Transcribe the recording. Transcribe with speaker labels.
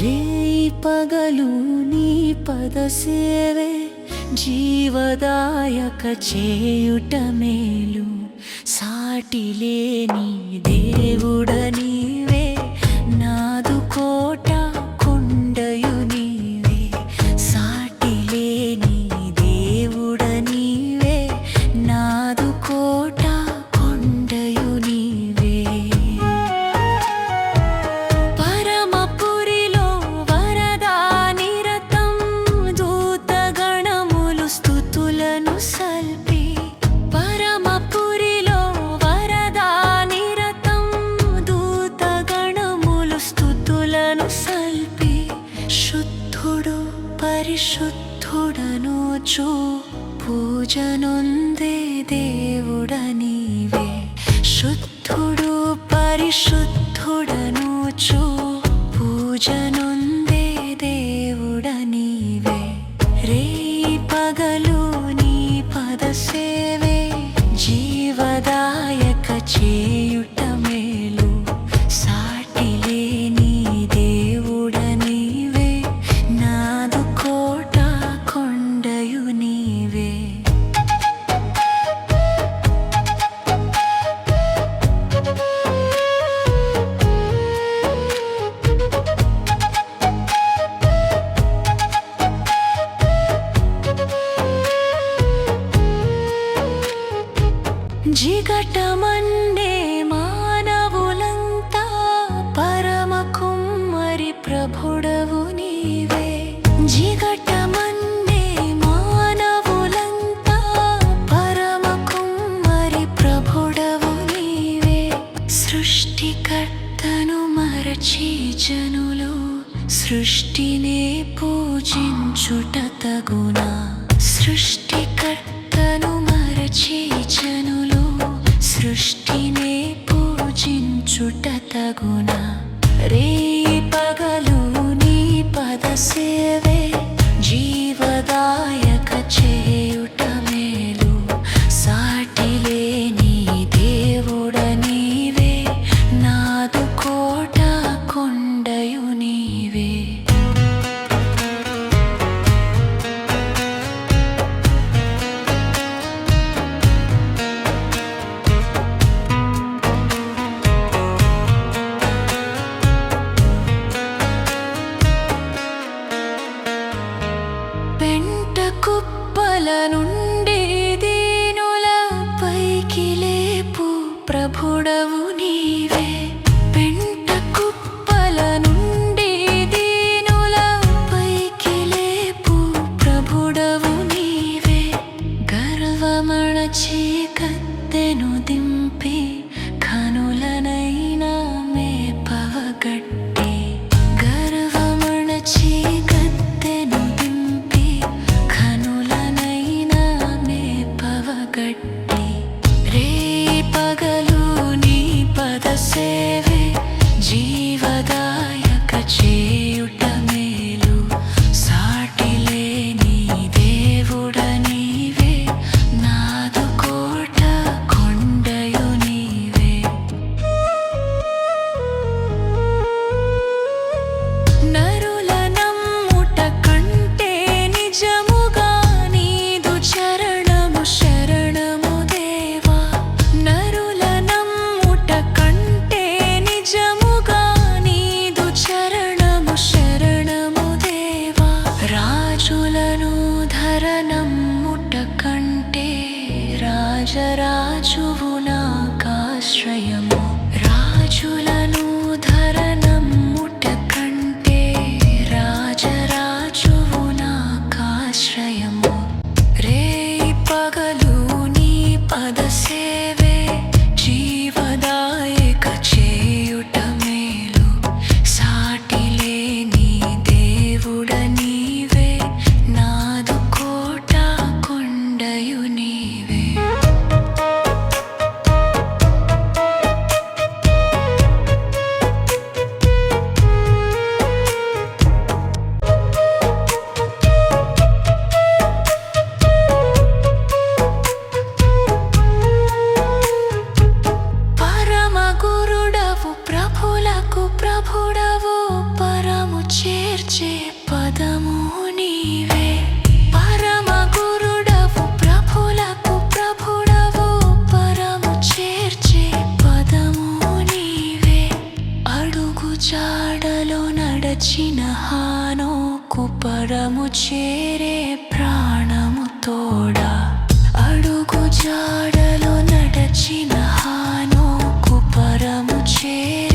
Speaker 1: రేయి పగలు నీ పద సేవే జీవదాయక చేయుట మేలు. సాటిలేని దేవుడ నీవే, నాదు కోట కొండయు నీవే. సాటిలేని దేవుడ నీవే, నాదు కోట కొండయు నీవే. పరమపురిలో వరదా నిరతం దూతగణములు స్తుతులను సల్పి. పరమపురిలో వరదా నిరతం దూతగణములు స్తుతులను సల్పి. శుద్ధుడు పరిశుద్ధుడనుచు పూజనొందే దేవుడ నీవే. శుద్ధుడు పరిశుద్ధుడనుచు పూజనొందే దేవుడ నీవే. రేయి పగలు నీ పద సేవే జీవదాయక చేయుట మేలు. సాటిలేని దేవుడ నీవే, నాదు కోట కొండయు నీవే. జిగటమన్నే మానవులంతా పరమ కుమ్మరి ప్రభుడవు నీవే. జిగటమన్నే మానవులంతా పరమ కుమ్మరి ప్రభుడవు నీవే. సృష్టికర్తను మరచి జనులు సృష్టినే పూజించుట తగునా. సృష్టికర్తను మరచి జనులు సృష్టినే పూజించుట తగునా. రేయి పగలు నీ పద సేవే జీవదాయక చేయుట మేలు. సాటిలేని దేవుడ నీవే, నాదు కోట కొండయు నీవే. పెంట కుప్పల నుండి దీనుల పైకి లేపు ప్రభుడవు నీవే. పెంట కుప్పల నుండి దీనుల పైకి లేపు ప్రభుడవు నీవే. గర్వమణచి కత్తెను దింపి కనులనైనా మేపవగట్టి. గర్వమణచి కత్తెను దింపి కనులనైనా మేపవగట్టి. రేయి పగలు నీ పద సేవే జీవదాయక చేయుట మేలు. సాటిలేని దేవుడ నీవే, నాదు కోట కొండయు నీవే. నరుల నమ్ముట కంటే నిజముగా నీదు చరణము శరణము దేవా. నరుల నమ్ముట కంటే నిజముగా నీదు చరణము శరణము దేవా. రాజులను ధర నమ్ముట కంటే రాజరాజువు నాకాశ్రయము. రాజులను ధర నమ్ముట కంటే రాజరాజువు నాకాశ్రయము. రేయి పగలు నీ పద సేవే జీవదాయక చేయుట మేలు. సాటిలేని దేవుడ నీవే, నాదు కోట కొండయు నీవే. ప్రభుడవు ప్రభుడవు పరము చే జాడలో నడచిన హానోకు పరము చేరే ప్రాణము తోడా అడుగు జాడలో నడచిన హానోకు పరము చేరే